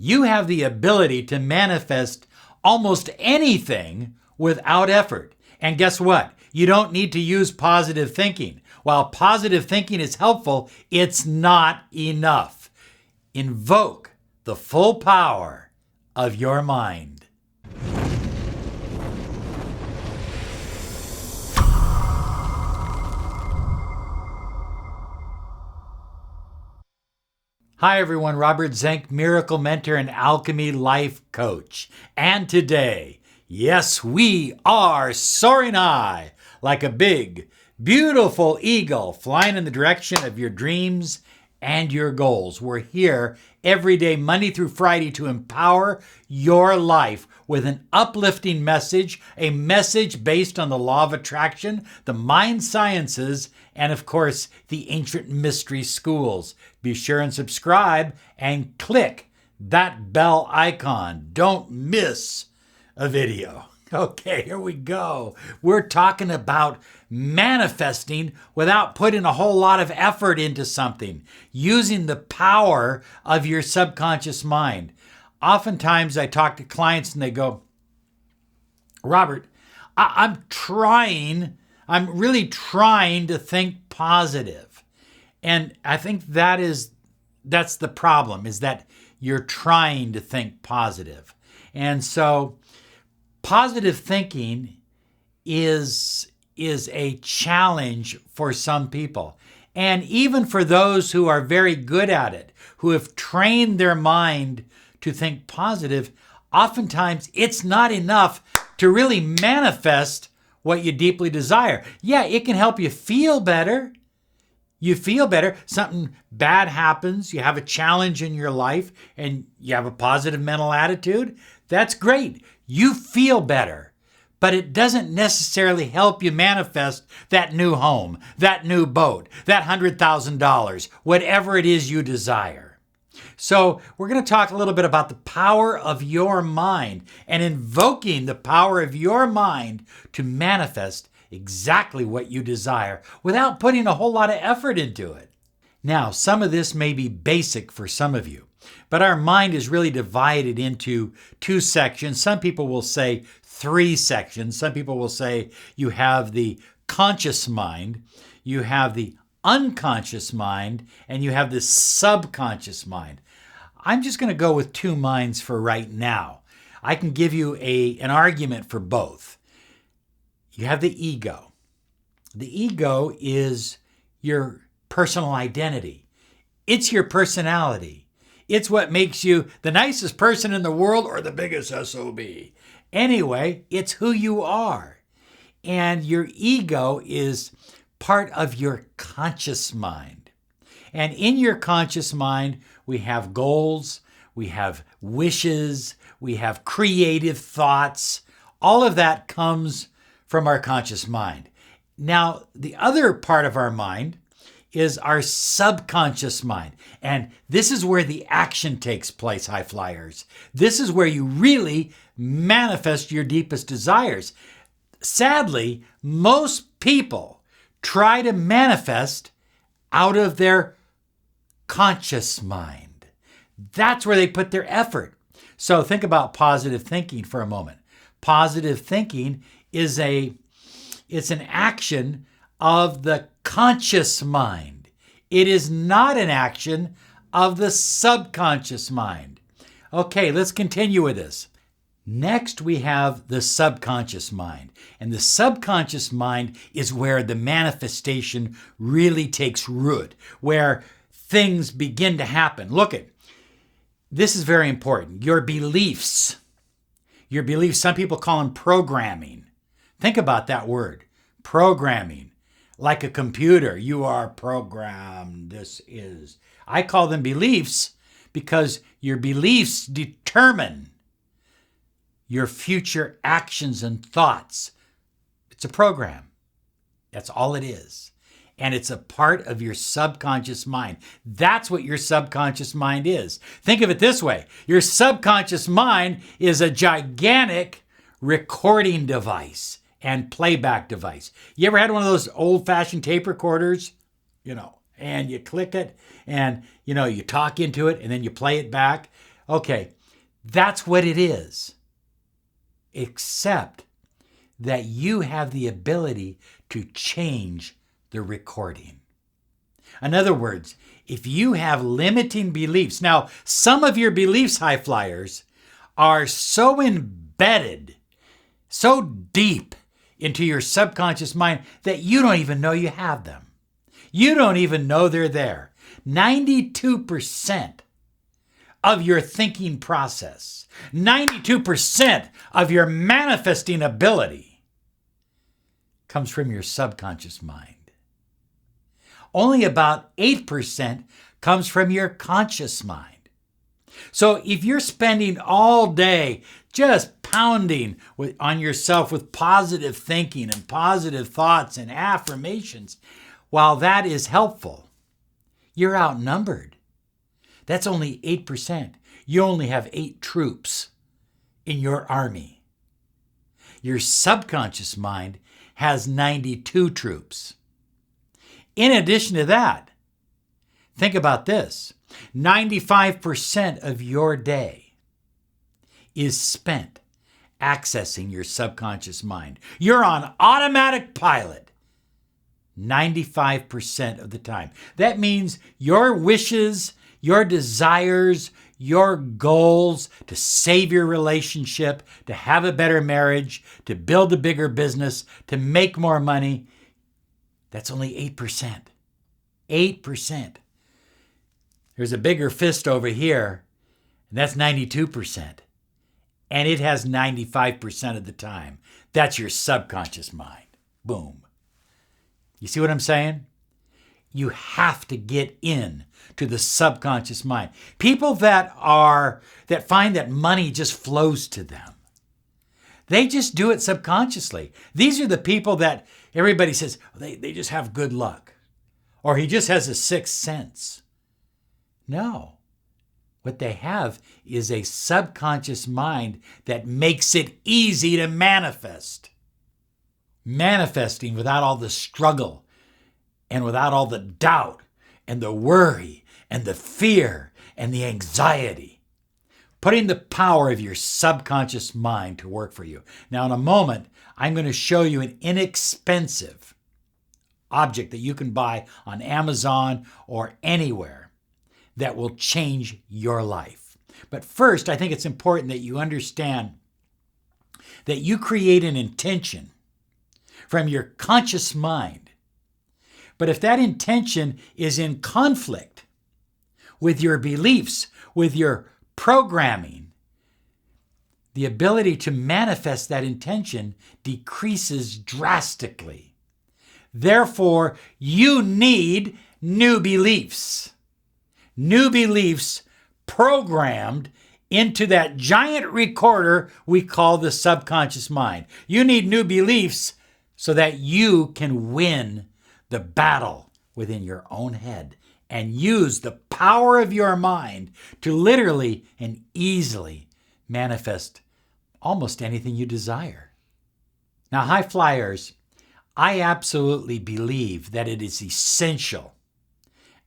You have the ability to manifest almost anything without effort. And guess what? You don't need to use positive thinking. While positive thinking is helpful, it's not enough. Invoke the full power of your mind. Hi everyone, Robert Zink, Miracle Mentor and Alchemy Life Coach. And today, yes, we are soaring high like a big, beautiful eagle flying in the direction of your dreams and your goals. We're here every day, Monday through Friday, to empower your life with an uplifting message, a message based on the law of attraction, the mind sciences, and of course, the ancient mystery schools. Be sure and subscribe and click that bell icon. Don't miss a video. Okay, here we go. We're talking about manifesting without putting a whole lot of effort into something, using the power of your subconscious mind. Oftentimes I talk to clients and they go, Robert, I'm really trying to think positive. And I think that's the problem, is that you're trying to think positive. And so positive thinking is a challenge for some people. And even for those who are very good at it, who have trained their mind to think positive, oftentimes it's not enough to really manifest what you deeply desire. Yeah, it can help you feel better. You feel better. Something bad happens. You have a challenge in your life and you have a positive mental attitude. That's great. You feel better, but it doesn't necessarily help you manifest that new home, that new boat, that $100,000, whatever it is you desire. So we're going to talk a little bit about the power of your mind and invoking the power of your mind to manifest exactly what you desire without putting a whole lot of effort into it. Now, some of this may be basic for some of you, but our mind is really divided into two sections. Some people will say 3 sections. Some people will say you have the conscious mind, you have the unconscious mind, and you have the subconscious mind. I'm just going to go with 2 minds for right now. I can give you an argument for both. You have the ego. The ego is your personal identity. It's your personality. It's what makes you the nicest person in the world or the biggest SOB. Anyway, it's who you are. And your ego is part of your conscious mind. And in your conscious mind, we have goals, we have wishes, we have creative thoughts. All of that comes from our conscious mind. Now, the other part of our mind is our subconscious mind. And this is where the action takes place, high flyers. This is where you really manifest your deepest desires. Sadly, most people try to manifest out of their conscious mind. That's where they put their effort. So think about positive thinking for a moment. Positive thinking is it's an action of the conscious mind. It is not an action of the subconscious mind. Okay, let's continue with this. Next, we have the subconscious mind. And the subconscious mind is where the manifestation really takes root, where things begin to happen. Look at this is very important. Your beliefs, some people call them programming. Think about that word, programming. Like a computer, you are programmed. I call them beliefs because your beliefs determine your future actions and thoughts. It's a program. That's all it is. And it's a part of your subconscious mind. That's what your subconscious mind is. Think of it this way. Your subconscious mind is a gigantic recording device and playback device. You ever had one of those old-fashioned tape recorders? And you click it and, you talk into it and then you play it back. Okay, that's what it is. Except that you have the ability to change the recording. In other words, if you have limiting beliefs, now some of your beliefs, high flyers, are so embedded, so deep into your subconscious mind that you don't even know you have them. You don't even know they're there. 92% of your thinking process, 92% of your manifesting ability comes from your subconscious mind. Only about 8% comes from your conscious mind. So if you're spending all day just pounding on yourself with positive thinking and positive thoughts and affirmations, while that is helpful, you're outnumbered. That's only 8%. You only have 8 troops in your army. Your subconscious mind has 92 troops. In addition to that, think about this. 95% of your day is spent accessing your subconscious mind. You're on automatic pilot 95% of the time. That means your wishes, your desires, your goals to save your relationship, to have a better marriage, to build a bigger business, to make more money, that's only 8%. 8%. There's a bigger fist over here, and that's 92%. And it has 95% of the time. That's your subconscious mind. Boom. You see what I'm saying? You have to get in to the subconscious mind. People that find that money just flows to them, they just do it subconsciously. These are the people that everybody says, they just have good luck. Or he just has a sixth sense. No. What they have is a subconscious mind that makes it easy to manifest. Manifesting without all the struggle and without all the doubt and the worry and the fear and the anxiety. Putting the power of your subconscious mind to work for you. Now, in a moment, I'm going to show you an inexpensive object that you can buy on Amazon or anywhere that will change your life. But first, I think it's important that you understand that you create an intention from your conscious mind. But if that intention is in conflict with your beliefs, with your programming, the ability to manifest that intention decreases drastically. Therefore, you need new beliefs. New beliefs programmed into that giant recorder we call the subconscious mind. You need new beliefs so that you can win the battle within your own head and use the power of your mind to literally and easily manifest almost anything you desire. Now, high flyers, I absolutely believe that it is essential,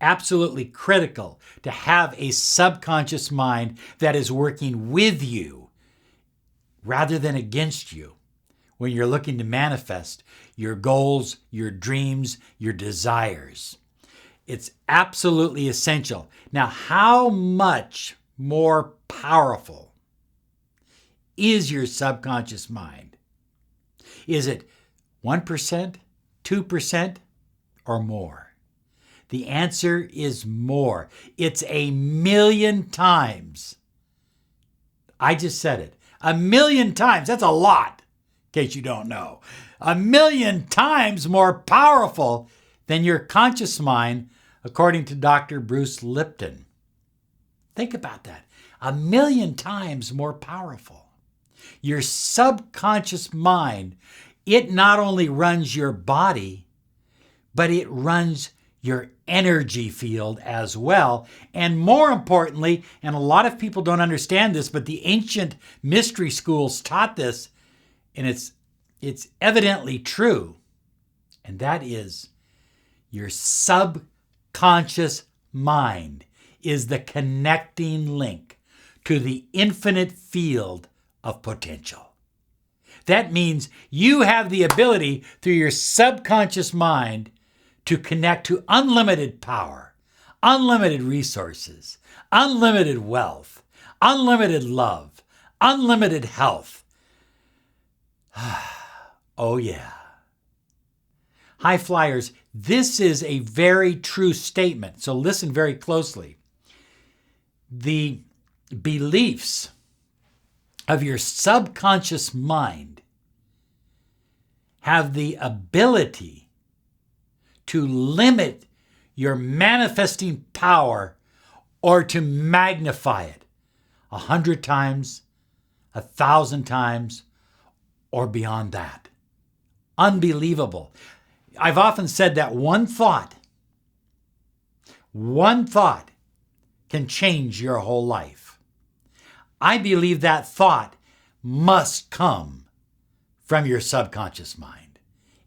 absolutely critical to have a subconscious mind that is working with you rather than against you when you're looking to manifest your goals, your dreams, your desires. It's absolutely essential. Now, how much more powerful is your subconscious mind? Is it 1%, 2%, or more? The answer is more. It's 1,000,000 times. I just said it. 1,000,000 times. That's a lot, in case you don't know. 1,000,000 times more powerful than your conscious mind, according to Dr. Bruce Lipton. Think about that. 1,000,000 times more powerful. Your subconscious mind, it not only runs your body, but it runs your energy field as well. And more importantly, and a lot of people don't understand this, but the ancient mystery schools taught this, and it's evidently true. And that is your subconscious mind is the connecting link to the infinite field of potential. That means you have the ability through your subconscious mind to connect to unlimited power, unlimited resources, unlimited wealth, unlimited love, unlimited health. Oh yeah. High flyers, this is a very true statement, so listen very closely. The beliefs of your subconscious mind have the ability to limit your manifesting power or to magnify it 100 times, 1,000 times, or beyond that. Unbelievable. I've often said that one thought can change your whole life. I believe that thought must come from your subconscious mind.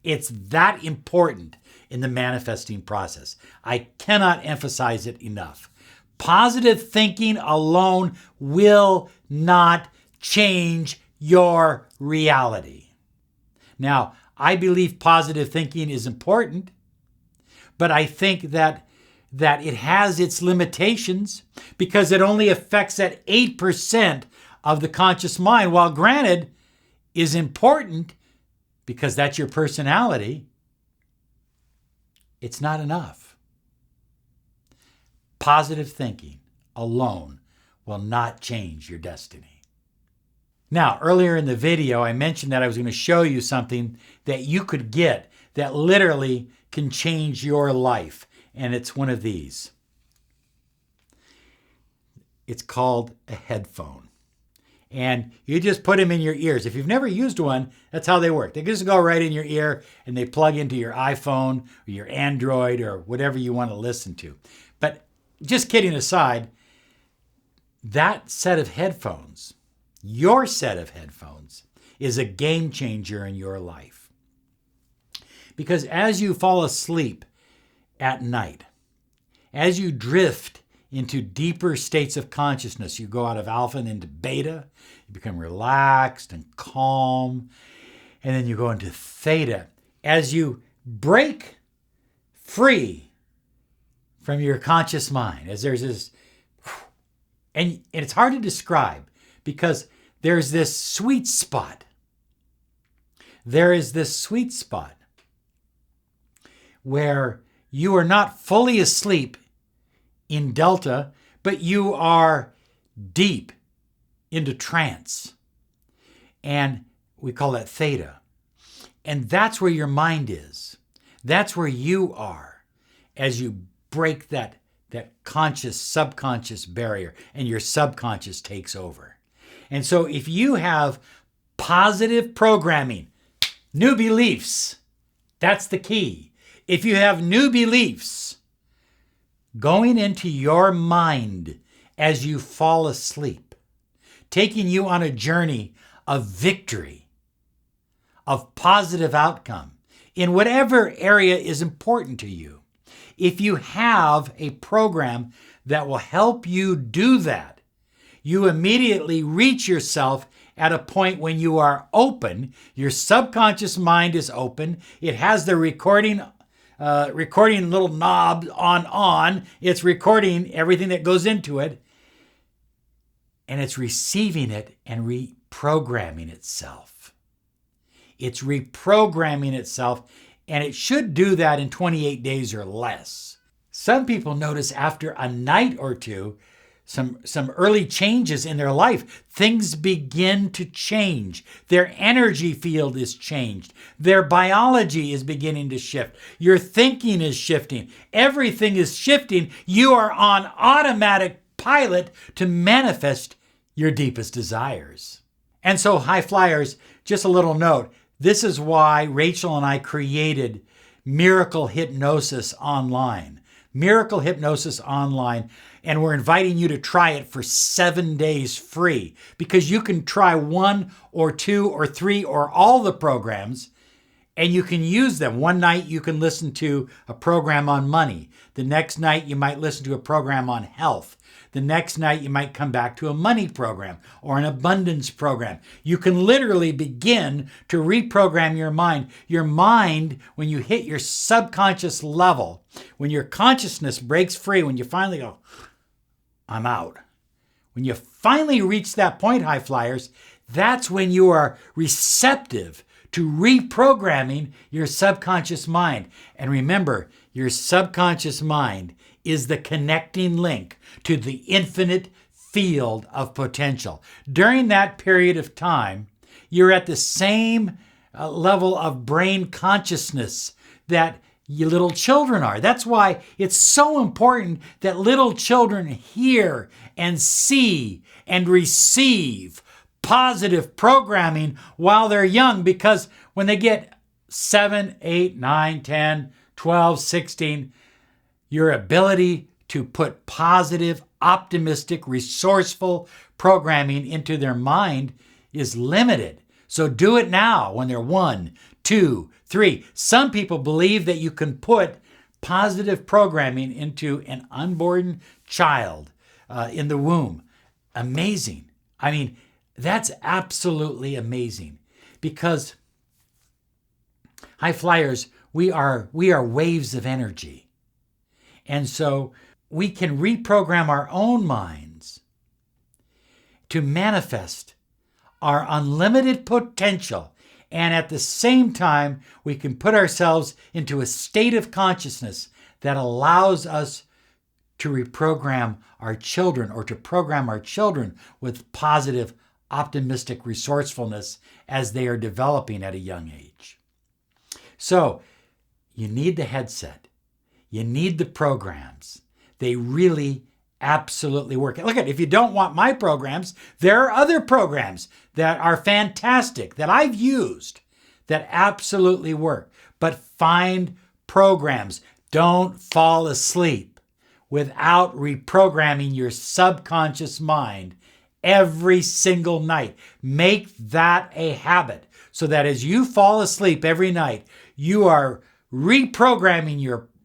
It's that important in the manifesting process. I cannot emphasize it enough. Positive thinking alone will not change your reality. Now, I believe positive thinking is important, but I think that it has its limitations because it only affects that 8% of the conscious mind, while granted is important because that's your personality. It's not enough. Positive thinking alone will not change your destiny. Now, earlier in the video, I mentioned that I was going to show you something that you could get that literally can change your life. And it's one of these. It's called a headphone. And you just put them in your ears. If you've never used one, that's how they work. They just go right in your ear and they plug into your iPhone or your Android or whatever you want to listen to. But just kidding aside, that set of headphones, your set of headphones, is a game changer in your life. Because as you fall asleep at night, as you drift into deeper states of consciousness, you go out of alpha and into beta, you become relaxed and calm, and then you go into theta. As you break free from your conscious mind, as there's this, and it's hard to describe because there's this sweet spot. There is this sweet spot where you are not fully asleep in delta, but you are deep into trance. And we call that theta. And that's where your mind is. That's where you are as you break that conscious, subconscious barrier and your subconscious takes over. And so if you have positive programming, new beliefs, that's the key. If you have new beliefs going into your mind as you fall asleep, taking you on a journey of victory, of positive outcome in whatever area is important to you, if you have a program that will help you do that, you immediately reach yourself at a point when you are open. Your subconscious mind is open. It has the recording little knob on. It's recording everything that goes into it. And it's receiving it and reprogramming itself. It's reprogramming itself, and it should do that in 28 days or less. Some people notice after a night or two, some early changes in their life. Things begin to change. Their energy field is changed. Their biology is beginning to shift. Your thinking is shifting. Everything is shifting. You are on automatic pilot to manifest your deepest desires. And so, high flyers, just a little note. This is why Rachel and I created Miracle Hypnosis Online. Miracle Hypnosis Online. And we're inviting you to try it for 7 days free, because you can try 1 or 2 or 3 or all the programs And you can use them. One night you can listen to a program on money. The next night you might listen to a program on health. The next night you might come back to a money program or an abundance program. You can literally begin to reprogram your mind. Your mind, when you hit your subconscious level, when your consciousness breaks free, when you finally go, I'm out. When you finally reach that point, high flyers, that's when you are receptive to reprogramming your subconscious mind. And remember, your subconscious mind is the connecting link to the infinite field of potential. During that period of time, you're at the same level of brain consciousness that you little children are. That's why it's so important that little children hear and see and receive positive programming while they're young, because when they get 7, 8, 9, 10, 12, 16, your ability to put positive, optimistic, resourceful programming into their mind is limited. So do it now when they're 1, 2, 3. Some people believe that you can put positive programming into an unborn child in the womb. Amazing. I mean, that's absolutely amazing, because high flyers, we are waves of energy. And so we can reprogram our own minds to manifest our unlimited potential. And at the same time, we can put ourselves into a state of consciousness that allows us to reprogram our children, or to program our children with positive, optimistic resourcefulness as they are developing at a young age. So you need the headset. You need the programs. They really absolutely work. Look, if you don't want my programs, there are other programs that are fantastic that I've used that absolutely work. But find programs. Don't fall asleep without reprogramming your subconscious mind every single night. Make that a habit, so that as you fall asleep every night, you are reprogramming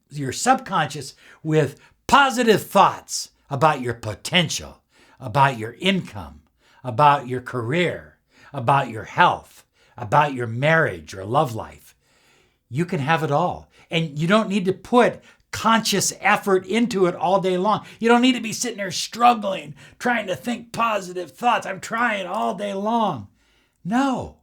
your subconscious with positive thoughts about your potential, about your income, about your career, about your health, about your marriage or love life. You can have it all. And you don't need to put conscious effort into it all day long. You don't need to be sitting there struggling, trying to think positive thoughts. I'm trying all day long. No,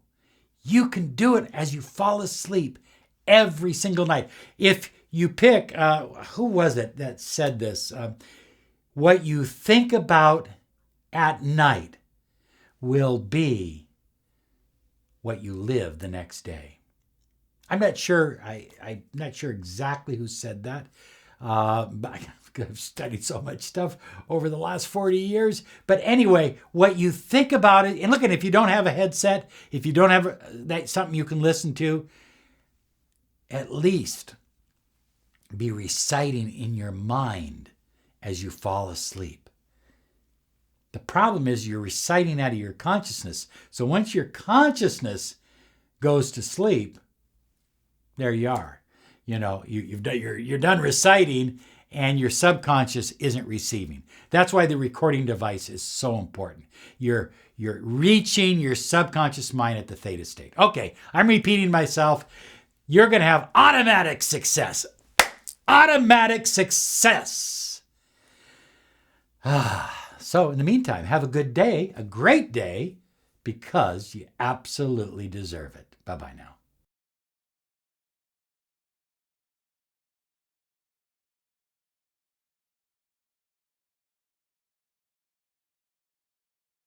you can do it as you fall asleep every single night. If you pick, who was it that said this? What you think about at night will be what you live the next day. I'm not sure. I'm not sure exactly who said that. But I've studied so much stuff over the last 40 years. But anyway, what you think about it, and look, if you don't have a headset, if you don't have something you can listen to, at least be reciting in your mind as you fall asleep. The problem is you're reciting out of your consciousness. So once your consciousness goes to sleep, there you are. You know, you're done reciting, and your subconscious isn't receiving. That's why the recording device is so important. You're reaching your subconscious mind at the theta state. Okay, I'm repeating myself. You're going to have automatic success. Automatic success. So in the meantime, have a good day, a great day, because you absolutely deserve it. Bye-bye now.